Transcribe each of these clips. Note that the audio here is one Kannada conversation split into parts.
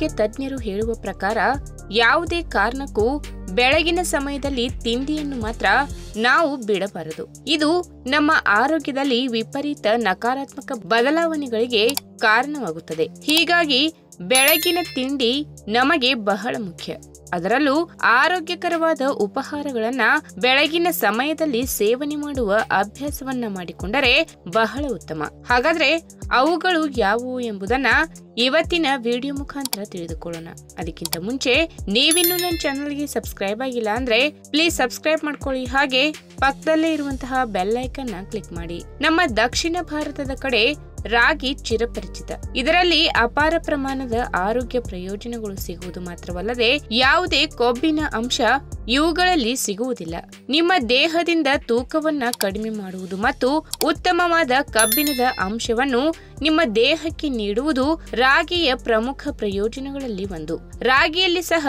ಆರೋಗ್ಯ ತಜ್ಞರು ಹೇಳುವ ಪ್ರಕಾರ ಯಾವುದೇ ಕಾರಣಕ್ಕೂ ಬೆಳಗಿನ ಸಮಯದಲ್ಲಿ ತಿಂಡಿಯನ್ನು ಮಾತ್ರ ನಾವು ಬಿಡಬಾರದು. ಇದು ನಮ್ಮ ಆರೋಗ್ಯದಲ್ಲಿ ವಿಪರೀತ ನಕಾರಾತ್ಮಕ ಬದಲಾವಣೆಗಳಿಗೆ ಕಾರಣವಾಗುತ್ತದೆ. ಹೀಗಾಗಿ ಬೆಳಗಿನ ತಿಂಡಿ ನಮಗೆ ಬಹಳ ಮುಖ್ಯ. ಅದರಲ್ಲೂ ಆರೋಗ್ಯಕರವಾದ ಉಪಹಾರಗಳನ್ನ ಬೆಳಗಿನ ಸಮಯದಲ್ಲಿ ಸೇವನೆ ಮಾಡುವ ಅಭ್ಯಾಸವನ್ನ ಮಾಡಿಕೊಂಡರೆ ಬಹಳ ಉತ್ತಮ. ಹಾಗಾದ್ರೆ ಅವುಗಳು ಯಾವುವು ಎಂಬುದನ್ನ ಇವತ್ತಿನ ವಿಡಿಯೋ ಮುಖಾಂತರ ತಿಳಿದುಕೊಳ್ಳೋಣ. ಅದಕ್ಕಿಂತ ಮುಂಚೆ ನೀವಿನ್ನೂ ನನ್ನ ಚಾನಲ್ಗೆ ಸಬ್ಸ್ಕ್ರೈಬ್ ಆಗಿಲ್ಲ ಅಂದ್ರೆ ಪ್ಲೀಸ್ ಸಬ್ಸ್ಕ್ರೈಬ್ ಮಾಡ್ಕೊಳ್ಳಿ. ಹಾಗೆ ಪಕ್ಕದಲ್ಲೇ ಇರುವಂತಹ ಬೆಲ್ ಐಕನ್ ನ ಕ್ಲಿಕ್ ಮಾಡಿ. ನಮ್ಮ ದಕ್ಷಿಣ ಭಾರತದ ಕಡೆ ರಾಗಿ ಚಿರಪರಿಚಿತ. ಇದರಲ್ಲಿ ಅಪಾರ ಪ್ರಮಾಣದ ಆರೋಗ್ಯ ಪ್ರಯೋಜನಗಳು ಸಿಗುವುದು ಮಾತ್ರವಲ್ಲದೆ ಯಾವುದೇ ಕೊಬ್ಬಿನ ಅಂಶ ಇವುಗಳಲ್ಲಿ ಸಿಗುವುದಿಲ್ಲ. ನಿಮ್ಮ ದೇಹದಿಂದ ತೂಕವನ್ನ ಕಡಿಮೆ ಮಾಡುವುದು ಮತ್ತು ಉತ್ತಮವಾದ ಕಬ್ಬಿಣದ ಅಂಶವನ್ನು ನಿಮ್ಮ ದೇಹಕ್ಕೆ ನೀಡುವುದು ರಾಗಿಯ ಪ್ರಮುಖ ಪ್ರಯೋಜನಗಳಲ್ಲಿ ಒಂದು. ರಾಗಿಯಲ್ಲಿ ಸಹ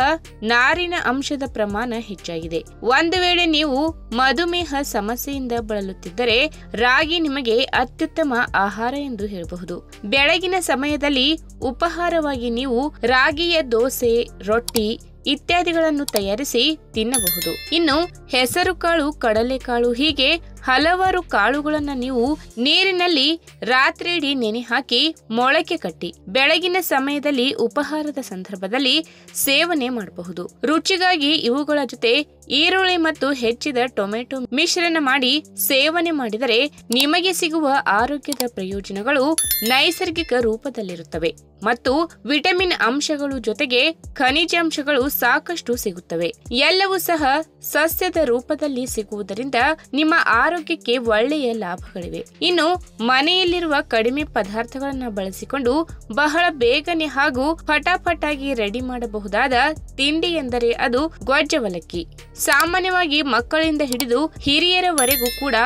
ನಾರಿನ ಅಂಶದ ಪ್ರಮಾಣ ಹೆಚ್ಚಾಗಿದೆ. ಒಂದು ವೇಳೆ ನೀವು ಮಧುಮೇಹ ಸಮಸ್ಯೆಯಿಂದ ಬಳಲುತ್ತಿದ್ದರೆ ರಾಗಿ ನಿಮಗೆ ಅತ್ಯುತ್ತಮ ಆಹಾರ ಎಂದು ಹೇಳಬಹುದು. ಬೆಳಗಿನ ಸಮಯದಲ್ಲಿ ಉಪಹಾರವಾಗಿ ನೀವು ರಾಗಿಯ ದೋಸೆ, ರೊಟ್ಟಿ ಇತ್ಯಾದಿಗಳನ್ನು ತಯಾರಿಸಿ ತಿನ್ನಬಹುದು. ಇನ್ನು ಹೆಸರು ಕಾಳು, ಕಡಲೆಕಾಳು ಹೀಗೆ ಹಲವಾರು ಕಾಳುಗಳನ್ನ ನೀವು ನೀರಿನಲ್ಲಿ ರಾತ್ರಿಯಿಡೀ ನೆನೆ ಹಾಕಿ ಮೊಳಕೆ ಕಟ್ಟಿ ಬೆಳಗಿನ ಸಮಯದಲ್ಲಿ ಉಪಹಾರದ ಸಂದರ್ಭದಲ್ಲಿ ಸೇವನೆ ಮಾಡಬಹುದು. ರುಚಿಗಾಗಿ ಇವುಗಳ ಜೊತೆ ಈರುಳ್ಳಿ ಮತ್ತು ಹೆಚ್ಚಿದ ಟೊಮೆಟೊ ಮಿಶ್ರಣ ಮಾಡಿ ಸೇವನೆ ಮಾಡಿದರೆ ನಿಮಗೆ ಸಿಗುವ ಆರೋಗ್ಯದ ಪ್ರಯೋಜನಗಳು ನೈಸರ್ಗಿಕ ರೂಪದಲ್ಲಿರುತ್ತವೆ ಮತ್ತು ವಿಟಮಿನ್ ಅಂಶಗಳು ಜೊತೆಗೆ ಖನಿಜಾಂಶಗಳು ಸಾಕಷ್ಟು ಸಿಗುತ್ತವೆ. ಎಲ್ಲವೂ ಸಹ ಸಸ್ಯದ ರೂಪದಲ್ಲಿ ಸಿಗುವುದರಿಂದ ನಿಮ್ಮ ಆರೋಗ್ಯಕ್ಕೆ ಒಳ್ಳೆಯ ಲಾಭಗಳಿವೆ. ಇನ್ನು ಮನೆಯಲ್ಲಿರುವ ಕಡಿಮೆ ಪದಾರ್ಥಗಳನ್ನ ಬಳಸಿಕೊಂಡು ಬಹಳ ಬೇಗನೆ ಹಾಗೂ ಫಟಾಫಟಾಗಿ ರೆಡಿ ಮಾಡಬಹುದಾದ ತಿಂಡಿ ಎಂದರೆ ಅದು ಗೊಜ್ಜವಲಕ್ಕಿ. ಸಾಮಾನ್ಯವಾಗಿ ಮಕ್ಕಳಿಂದ ಹಿಡಿದು ಹಿರಿಯರವರೆಗೂ ಕೂಡ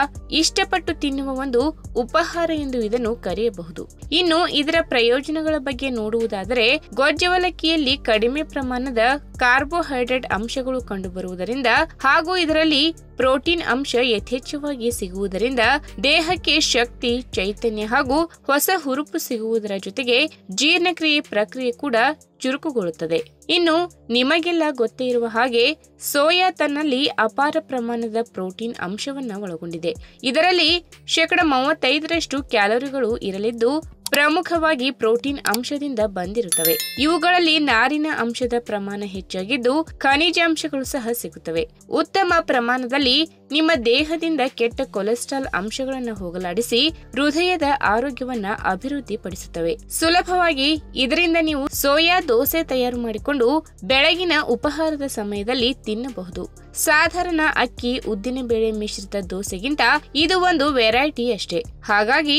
ಇಷ್ಟಪಟ್ಟು ತಿನ್ನುವ ಒಂದು ಉಪಹಾರ ಎಂದು ಇದನ್ನು ಕರೆಯಬಹುದು. ಇನ್ನು ಇದರ ಪ್ರಯೋಜನಗಳ ಬಗ್ಗೆ ನೋಡುವುದಾದರೆ ಗೊಜ್ಜವಲಕ್ಕಿಯಲ್ಲಿ ಕಡಿಮೆ ಪ್ರಮಾಣದ ಕಾರ್ಬೋಹೈಡ್ರೇಟ್ ಅಂಶಗಳು ಕಂಡುಬರುವುದರಿಂದ ಹಾಗೂ ಇದರಲ್ಲಿ ಪ್ರೋಟೀನ್ ಅಂಶ ಯಥೇಚ್ಛವಾಗಿ ಸಿಗುವುದರಿಂದ ದೇಹಕ್ಕೆ ಶಕ್ತಿ, ಚೈತನ್ಯ ಹಾಗೂ ಹೊಸ ಹುರುಪು ಸಿಗುವುದರ ಜೊತೆಗೆ ಜೀರ್ಣಕ್ರಿಯೆ ಪ್ರಕ್ರಿಯೆ ಕೂಡ ಚುರುಕುಗೊಳ್ಳುತ್ತದೆ. ಇನ್ನು ನಿಮಗೆಲ್ಲ ಗೊತ್ತೇ ಇರುವ ಹಾಗೆ ಸೋಯಾ ತನ್ನಲ್ಲಿ ಅಪಾರ ಪ್ರಮಾಣದ ಪ್ರೋಟೀನ್ ಅಂಶವನ್ನ ಒಳಗೊಂಡಿದೆ. ಇದರಲ್ಲಿ 35% ಕ್ಯಾಲೋರಿಗಳು ಇರಲಿದ್ದು ಪ್ರಮುಖವಾಗಿ ಪ್ರೋಟೀನ್ ಅಂಶದಿಂದ ಬಂದಿರುತ್ತವೆ. ಇವುಗಳಲ್ಲಿ ನಾರಿನ ಅಂಶದ ಪ್ರಮಾಣ ಹೆಚ್ಚಾಗಿದ್ದು ಖನಿಜಾಂಶಗಳು ಸಹ ಸಿಗುತ್ತವೆ. ಉತ್ತಮ ಪ್ರಮಾಣದಲ್ಲಿ ನಿಮ್ಮ ದೇಹದಿಂದ ಕೆಟ್ಟ ಕೊಲೆಸ್ಟ್ರಾಲ್ ಅಂಶಗಳನ್ನು ಹೋಗಲಾಡಿಸಿ ಹೃದಯದ ಆರೋಗ್ಯವನ್ನ ಅಭಿವೃದ್ಧಿ ಪಡಿಸುತ್ತವೆ. ಸುಲಭವಾಗಿ ಇದರಿಂದ ನೀವು ಸೋಯಾ ದೋಸೆ ತಯಾರು ಮಾಡಿಕೊಂಡು ಬೆಳಗಿನ ಉಪಹಾರದ ಸಮಯದಲ್ಲಿ ತಿನ್ನಬಹುದು. ಸಾಧಾರಣ ಅಕ್ಕಿ, ಉದ್ದಿನಬೇಳೆ ಮಿಶ್ರಿತ ದೋಸೆಗಿಂತ ಇದು ಒಂದು ವೆರೈಟಿ ಅಷ್ಟೇ. ಹಾಗಾಗಿ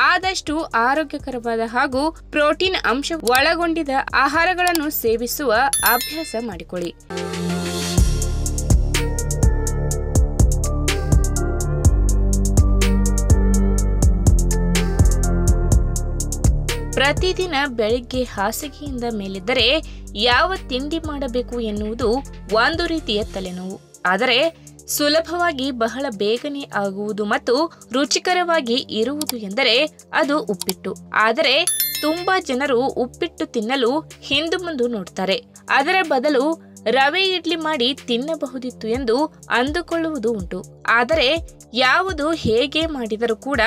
ಆದಷ್ಟು ಆರೋಗ್ಯಕರವಾದ ಹಾಗೂ ಪ್ರೋಟೀನ್ ಅಂಶ ಒಳಗೊಂಡಿದ ಆಹಾರಗಳನ್ನು ಸೇವಿಸುವ ಅಭ್ಯಾಸ ಮಾಡಿಕೊಳ್ಳಿ. ಪ್ರತಿದಿನ ಬೆಳಿಗ್ಗೆ ಹಾಸಿಗೆಯಿಂದ ಮೇಲೆದ್ದರೆ ಯಾವ ತಿಂಡಿ ಮಾಡಬೇಕು ಎನ್ನುವುದು ಒಂದು ರೀತಿಯ ತಲೆನೋವು. ಆದರೆ ಸುಲಭವಾಗಿ ಬಹಳ ಬೇಗನೆ ಆಗುವುದು ಮತ್ತು ರುಚಿಕರವಾಗಿ ಇರುವುದು ಎಂದರೆ ಅದು ಉಪ್ಪಿಟ್ಟು. ಆದರೆ ತುಂಬಾ ಜನರು ಉಪ್ಪಿಟ್ಟು ತಿನ್ನಲು ಹಿಂದು ಮುಂದು ನೋಡ್ತಾರೆ. ಅದರ ಬದಲು ರವೆ ಇಡ್ಲಿ ಮಾಡಿ ತಿನ್ನಬಹುದಿತ್ತು ಎಂದು ಅಂದುಕೊಳ್ಳುವುದು ಉಂಟು. ಆದರೆ ಯಾವುದು ಹೇಗೆ ಮಾಡಿದರೂ ಕೂಡ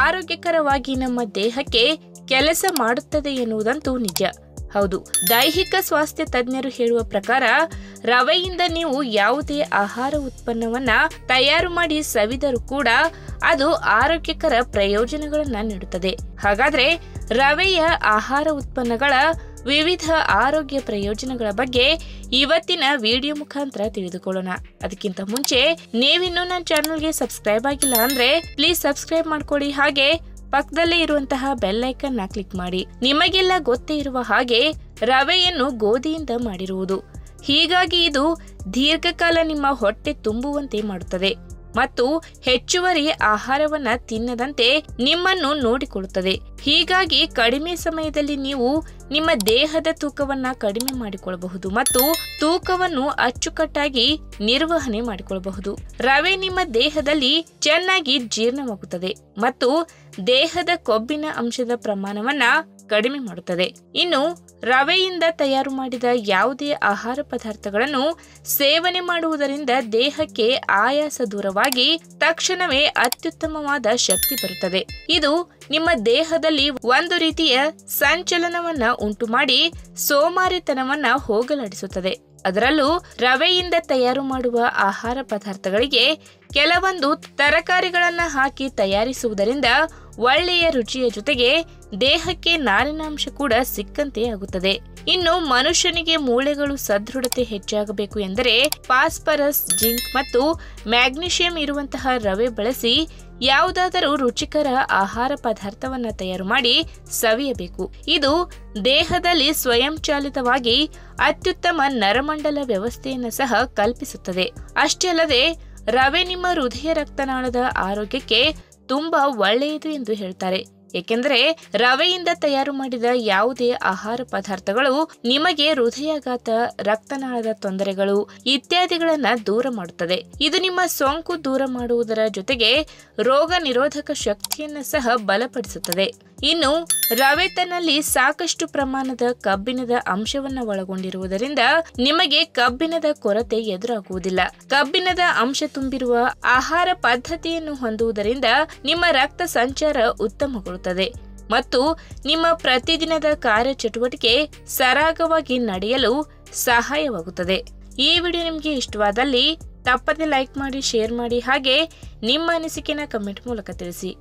ಆರೋಗ್ಯಕರವಾಗಿ ನಮ್ಮ ದೇಹಕ್ಕೆ ಕೆಲಸ ಮಾಡುತ್ತದೆ ಎನ್ನುವುದಂತೂ ನಿಜ. ಹೌದು, ದೈಹಿಕ ಸ್ವಾಸ್ಥ್ಯ ತಜ್ಞರು ಹೇಳುವ ಪ್ರಕಾರ ರವೆಯಿಂದ ನೀವು ಯಾವುದೇ ಆಹಾರ ಉತ್ಪನ್ನವನ್ನ ತಯಾರು ಮಾಡಿ ಸವಿದರೂ ಕೂಡ ಅದು ಆರೋಗ್ಯಕರ ಪ್ರಯೋಜನಗಳನ್ನ ನೀಡುತ್ತದೆ. ಹಾಗಾದ್ರೆ ರವೆಯ ಆಹಾರ ಉತ್ಪನ್ನಗಳ ವಿವಿಧ ಆರೋಗ್ಯ ಪ್ರಯೋಜನಗಳ ಬಗ್ಗೆ ಇವತ್ತಿನ ವಿಡಿಯೋ ಮುಖಾಂತರ ತಿಳಿದುಕೊಳ್ಳೋಣ. ಅದಕ್ಕಿಂತ ಮುಂಚೆ ನೀವಿನ್ನೂ ನನ್ನ ಚಾನಲ್ಗೆ ಸಬ್ಸ್ಕ್ರೈಬ್ ಆಗಿಲ್ಲ ಅಂದ್ರೆ ಪ್ಲೀಸ್ ಸಬ್ಸ್ಕ್ರೈಬ್ ಮಾಡ್ಕೊಳ್ಳಿ. ಹಾಗೆ ಪಕ್ಕದಲ್ಲೇ ಇರುವಂತಹ ಬೆಲ್ ಐಕನ್ ನ ಕ್ಲಿಕ್ ಮಾಡಿ. ನಿಮಗೆಲ್ಲ ಗೊತ್ತೇ ಇರುವ ಹಾಗೆ ರವೆಯನ್ನು ಗೋಧಿಯಿಂದ ಮಾಡಿರುವುದು. ಹೀಗಾಗಿ ಇದು ದೀರ್ಘಕಾಲ ನಿಮ್ಮ ಹೊಟ್ಟೆ ತುಂಬುವಂತೆ ಮಾಡುತ್ತದೆ ಮತ್ತು ಹೆಚ್ಚುವರಿ ಆಹಾರವನ್ನ ತಿನ್ನದಂತೆ ನಿಮ್ಮನ್ನು ನೋಡಿಕೊಳ್ಳುತ್ತದೆ. ಹೀಗಾಗಿ ಕಡಿಮೆ ಸಮಯದಲ್ಲಿ ನೀವು ನಿಮ್ಮ ದೇಹದ ತೂಕವನ್ನ ಕಡಿಮೆ ಮಾಡಿಕೊಳ್ಳಬಹುದು ಮತ್ತು ತೂಕವನ್ನು ಅಚ್ಚುಕಟ್ಟಾಗಿ ನಿರ್ವಹಣೆ ಮಾಡಿಕೊಳ್ಳಬಹುದು. ರವೆ ನಿಮ್ಮ ದೇಹದಲ್ಲಿ ಚೆನ್ನಾಗಿ ಜೀರ್ಣವಾಗುತ್ತದೆ ಮತ್ತು ದೇಹದ ಕೊಬ್ಬಿನ ಅಂಶದ ಪ್ರಮಾಣವನ್ನ ಕಡಿಮೆ ಮಾಡುತ್ತದೆ. ಇನ್ನು ರವೆಯಿಂದ ತಯಾರು ಮಾಡಿದ ಯಾವುದೇ ಆಹಾರ ಪದಾರ್ಥಗಳನ್ನು ಸೇವನೆ ಮಾಡುವುದರಿಂದ ದೇಹಕ್ಕೆ ಆಯಾಸ ದೂರವಾಗಿ ತಕ್ಷಣವೇ ಅತ್ಯುತ್ತಮವಾದ ಶಕ್ತಿ ಬರುತ್ತದೆ. ಇದು ನಿಮ್ಮ ದೇಹದಲ್ಲಿ ಒಂದು ರೀತಿಯ ಸಂಚಲನವನ್ನ ಉಂಟು ಮಾಡಿ ಸೋಮಾರಿತನವನ್ನ ಹೋಗಲಾಡಿಸುತ್ತದೆ. ಅದರಲ್ಲೂ ರವೆಯಿಂದ ತಯಾರು ಮಾಡುವ ಆಹಾರ ಪದಾರ್ಥಗಳಿಗೆ ಕೆಲವೊಂದು ತರಕಾರಿಗಳನ್ನ ಹಾಕಿ ತಯಾರಿಸುವುದರಿಂದ ಒಳ್ಳೆಯ ರುಚಿಯ ಜೊತೆಗೆ ದೇಹಕ್ಕೆ ನಾರಿನಾಂಶ ಕೂಡ ಸಿಕ್ಕಂತೆ ಆಗುತ್ತದೆ. ಇನ್ನು ಮನುಷ್ಯನಿಗೆ ಮೂಳೆಗಳು ಸದೃಢತೆ ಹೆಚ್ಚಾಗಬೇಕು ಎಂದರೆ ಫಾಸ್ಫರಸ್, ಜಿಂಕ್ ಮತ್ತು ಮ್ಯಾಗ್ನೀಷಿಯಂ ಇರುವಂತಹ ರವೆ ಬಳಸಿ ಯಾವುದಾದರೂ ರುಚಿಕರ ಆಹಾರ ಪದಾರ್ಥವನ್ನ ತಯಾರು ಮಾಡಿ ಸವಿಯಬೇಕು. ಇದು ದೇಹದಲ್ಲಿ ಸ್ವಯಂಚಾಲಿತವಾಗಿ ಅತ್ಯುತ್ತಮ ನರಮಂಡಲ ವ್ಯವಸ್ಥೆಯನ್ನು ಸಹ ಕಲ್ಪಿಸುತ್ತದೆ. ಅಷ್ಟೇ ಅಲ್ಲದೆ ರವೆ ನಿಮ್ಮ ಹೃದಯ ರಕ್ತನಾಳದ ಆರೋಗ್ಯಕ್ಕೆ ತುಂಬಾ ಒಳ್ಳೆಯದು ಎಂದು ಹೇಳ್ತಾರೆ. ಏಕೆಂದರೆ ರವೆಯಿಂದ ತಯಾರು ಮಾಡಿದ ಯಾವುದೇ ಆಹಾರ ಪದಾರ್ಥಗಳು ನಿಮಗೆ ಹೃದಯಾಘಾತ, ರಕ್ತನಾಳದ ತೊಂದರೆಗಳು ಇತ್ಯಾದಿಗಳನ್ನ ದೂರ ಮಾಡುತ್ತದೆ. ಇದು ನಿಮ್ಮ ಸೋಂಕು ದೂರ ಮಾಡುವುದರ ಜೊತೆಗೆ ರೋಗ ನಿರೋಧಕ ಶಕ್ತಿಯನ್ನು ಸಹ ಬಲಪಡಿಸುತ್ತದೆ. ಇನ್ನು ರವೆ ತನ್ನಲ್ಲಿ ಸಾಕಷ್ಟು ಪ್ರಮಾಣದ ಕಬ್ಬಿಣದ ಅಂಶವನ್ನ ಒಳಗೊಂಡಿರುವುದರಿಂದ ನಿಮಗೆ ಕಬ್ಬಿಣದ ಕೊರತೆ ಎದುರಾಗುವುದಿಲ್ಲ. ಕಬ್ಬಿಣದ ಅಂಶ ತುಂಬಿರುವ ಆಹಾರ ಪದ್ಧತಿಯನ್ನು ಹೊಂದುವುದರಿಂದ ನಿಮ್ಮ ರಕ್ತ ಸಂಚಾರ ಉತ್ತಮಗೊಳ್ಳುತ್ತದೆ ಮತ್ತು ನಿಮ್ಮ ಪ್ರತಿದಿನದ ಕಾರ್ಯಚಟುವಟಿಕೆ ಸರಾಗವಾಗಿ ನಡೆಯಲು ಸಹಾಯವಾಗುತ್ತದೆ. ಈ ವಿಡಿಯೋ ನಿಮಗೆ ಇಷ್ಟವಾದಲ್ಲಿ ತಪ್ಪದೆ ಲೈಕ್ ಮಾಡಿ, ಶೇರ್ ಮಾಡಿ, ಹಾಗೆ ನಿಮ್ಮ ಅನಿಸಿಕೆನ ಕಮೆಂಟ್ ಮೂಲಕ ತಿಳಿಸಿ.